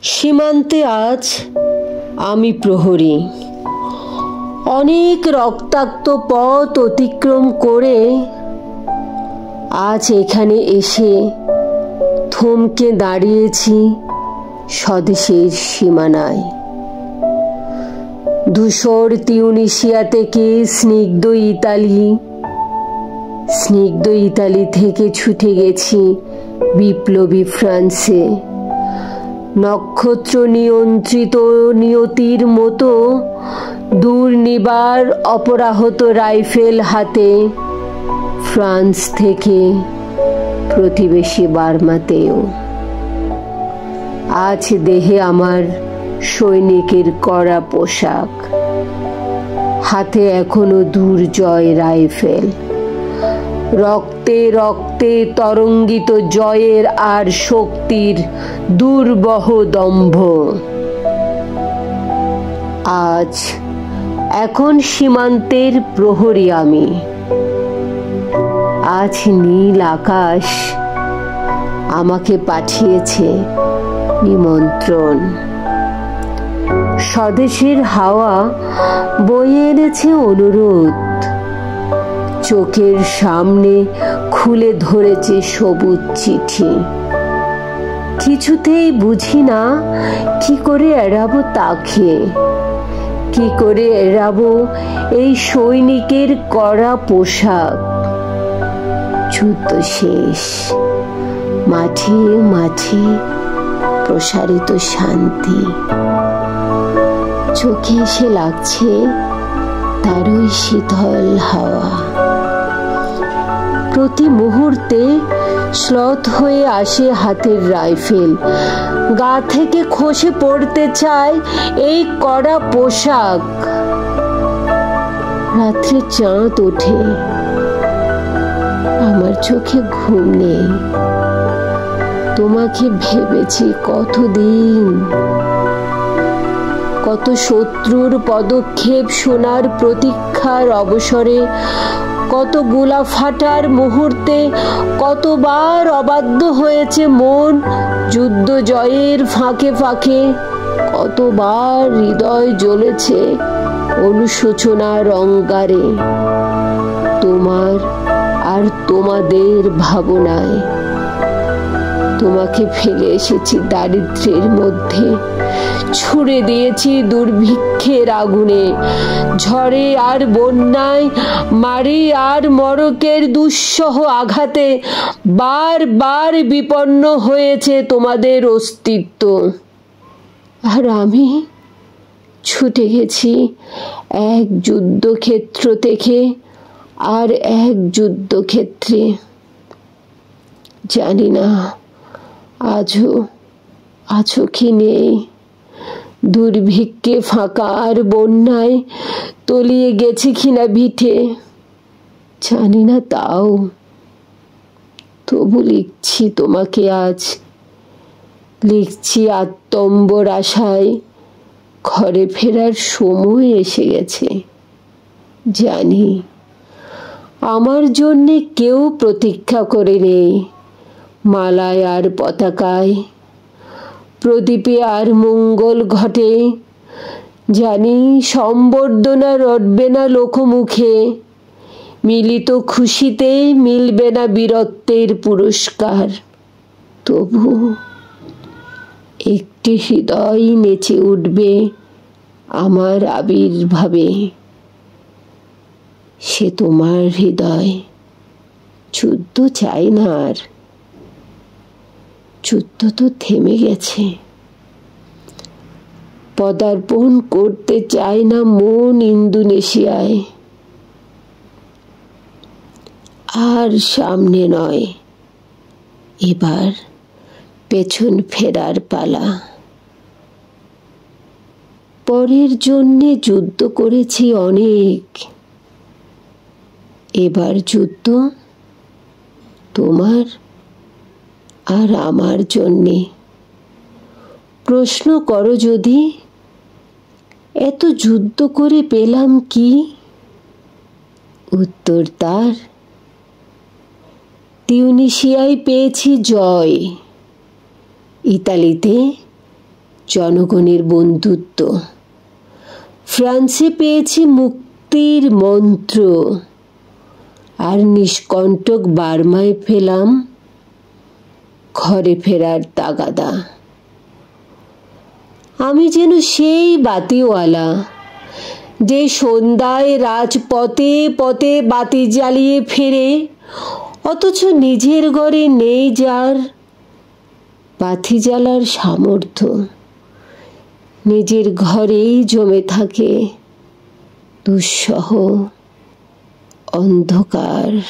সীমান্তে আজ আমি প্রহরী। অনেক রক্তাক্ত পথ অতিক্রম করে আজ এখানে এসে থমকে দাঁড়িয়েছি স্বদেশের সীমানায়। ধূসর তিউনিসিয়া থেকে স্নিগ্ধ ইতালি থেকে ছুটে গেছি বিপ্লবী ফ্রান্সে। নক্ষত্র নিয়ন্ত্রিত নিয়তির মতো দুর্নিবার অপরাহত রাইফেল হাতে ফ্রান্স থেকে প্রতিবেশী বার্মাতেও। আজ দেহে আমার সৈনিকের কড়া পোশাক, হাতে এখনো দুর্জয় রাইফেল। রক্তে রক্তে তরঙ্গিত জয়ের আর শক্তির দুর্বহ দম্ভ। আজ এখন সীমান্তের প্রহরী আমি। আজ নীল আকাশ আমাকে পাঠিয়েছে নিমন্ত্রণ। স্বদেশের হাওয়া বয়ে এনেছে অনুরোধ। চোখের সামনে খুলে ধরেছে সবুজ চিঠি। কিছুতেই বুঝি না কি করে এড়াবো তাকে, কি করে এড়াবো এই সৈনিকের কড়া পোশাক। যুদ্ধ শেষ, মাঠে মাঠে প্রসারিত শান্তি। চোখে এসে লাগছে তারই শীতল হাওয়া। প্রতি মুহূর্তে শ্লথ হয়ে আসে হাতের রাইফেল। গা থেকে খসে পড়তে চায় এই কড়া পোশাক। রাত্রে চাঁদ ওঠে, আমার চোখে ঘুম নেই। তোমাকে ভেবেছি কতদিন, কত শত্রুর পদক্ষেপ শোনার প্রতীক্ষার অবসরে, কত গোলা ফাটার মুহূর্তে, কতবার অবাধ্য হয়েছে মন যুদ্ধ জয়ের ফাঁকে ফাঁকে, কতবার হৃদয় জ্বলেছে অনুশোচনার অঙ্গারে। তোমার আর তোমাদের ভাবনায় তোমাকে ফেলে এসেছি দারিদ্র্যের মধ্যে, ছুড়ে দিয়েছি দুর্ভিক্ষের আগুনে, ঝড়ে আর বন্যায়, মারি আর মড়কের দুঃসহ আঘাতে বারবার বিপন্ন হয়েছে তোমাদের অস্তিত্ব। আর আমি ছুটে গেছি এক যুদ্ধক্ষেত্র থেকে আর এক যুদ্ধক্ষেত্রে। জানি না আজও কি নেই। দুর্ভিক্ষে ফাঁকা আর বন্যায় তলিয়ে গেছে কিনা ভিটে জানি না। তাও তবু লিখছি তোমাকে আজ, লিখছি আত্মম্বর আশায়। ঘরে ফেরার সময় এসে গেছে। জানি আমার জন্যে কেউ প্রতীক্ষা করে নেই। মালায় আর পতাকায়, প্রদীপে আর মঙ্গল ঘটে। জানি সম্বর্ধনা রটবে না লোকমুখে, মিলিত খুশিতে মিলবে না বীরত্বের পুরস্কার। তবু একটি হৃদয় নেচে উঠবে আমার আবির্ভাবে। সে তোমার হৃদয়। যুদ্ধ চাই না আর, যুদ্ধ তো থেমে গেছে। পদার্পণ করতে চায় না মন ইন্দোনেশিয়ায়। আর সামনে নয়, এবার পেছন ফেরার পালা। পরের জন্যে যুদ্ধ করেছি অনেক, এবার যুদ্ধ তোমার আর আমার জন্যে। প্রশ্ন করো যদি, এত যুদ্ধ করে পেলাম কি? উত্তর তার, তিউনিসিয়ায় পেয়েছি জয়, ইতালিতে জনগণের বন্ধুত্ব। ফ্রান্সে পেয়েছি মুক্তির মন্ত্র, আর নিষ্কণ্টক বার্মায় পেলাম ঘরে ফেরার তাগাদা। আমি যেন সেই বাতিওয়ালা যে সন্ধ্যায় রাজপথে পথে বাতি জ্বালিয়ে ফেরে, অথচ নিজের ঘরে নেই যার বাতি জ্বালার সামর্থ্য। নিজের ঘরেই জমে থাকে দুঃসহ অন্ধকার।